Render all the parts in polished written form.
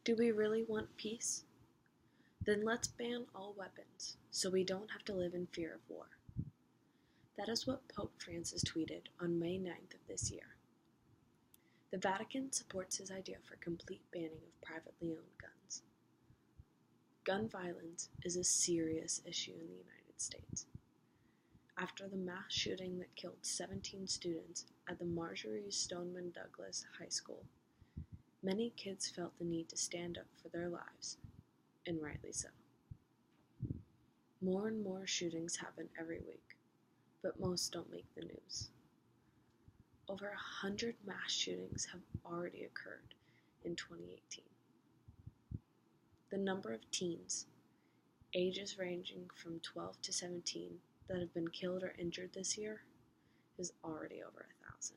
Do we really want peace? Then let's ban all weapons so we don't have to live in fear of war. That is what Pope Francis tweeted on May 9th of this year. The Vatican supports his idea for complete banning of privately owned guns. Gun violence is a serious issue in the United States. After the mass shooting that killed 17 students at the Marjorie Stoneman Douglas High School, many kids felt the need to stand up for their lives, and rightly so. More and more shootings happen every week, but most don't make the news. Over 100 mass shootings have already occurred in 2018. The number of teens, ages ranging from 12 to 17, that have been killed or injured this year is already over 1,000.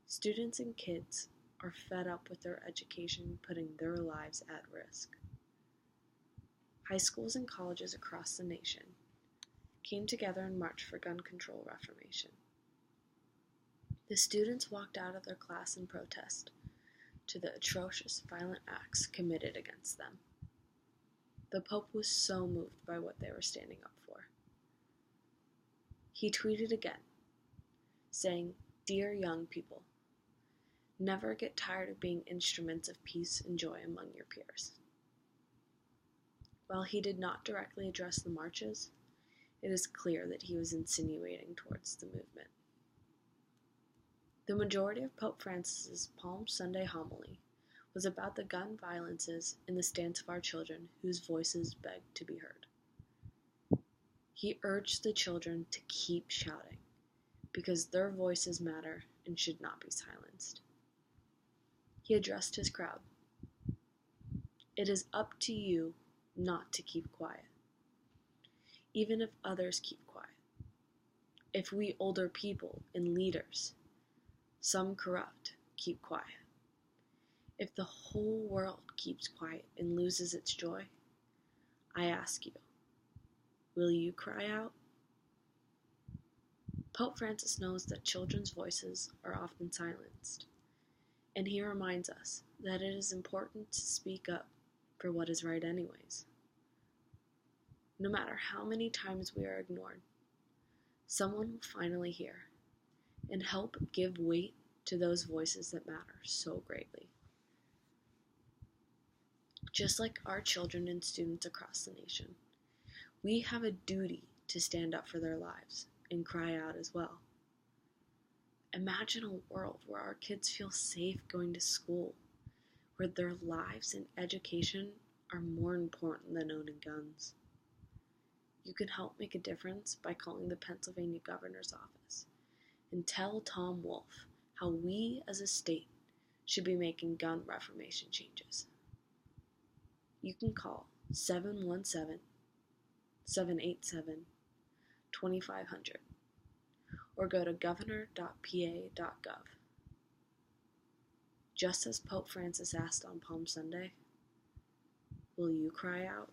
Students and kids are fed up with their education putting their lives at risk. High schools and colleges across the nation came together and marched for gun control reformation. The students walked out of their class in protest to the atrocious violent acts committed against them. The Pope was so moved by what they were standing up for. He tweeted again, saying, "Dear young people, never get tired of being instruments of peace and joy among your peers." While he did not directly address the marches, it is clear that he was insinuating towards the movement. The majority of Pope Francis's Palm Sunday homily was about the gun violences and the stance of our children whose voices begged to be heard. He urged the children to keep shouting, because their voices matter and should not be silenced. He addressed his crowd. It is up to you not to keep quiet, even if others keep quiet. If we older people and leaders, some corrupt, keep quiet. If the whole world keeps quiet and loses its joy, I ask you, will you cry out? Pope Francis knows that children's voices are often silenced, and he reminds us that it is important to speak up for what is right anyways. No matter how many times we are ignored, someone will finally hear and help give weight to those voices that matter so greatly. Just like our children and students across the nation, we have a duty to stand up for their lives and cry out as well. Imagine a world where our kids feel safe going to school, where their lives and education are more important than owning guns. You can help make a difference by calling the Pennsylvania Governor's Office and tell Tom Wolf how we as a state should be making gun reformation changes. You can call 717-787-2500 or go to governor.pa.gov. Just as Pope Francis asked on Palm Sunday, will you cry out?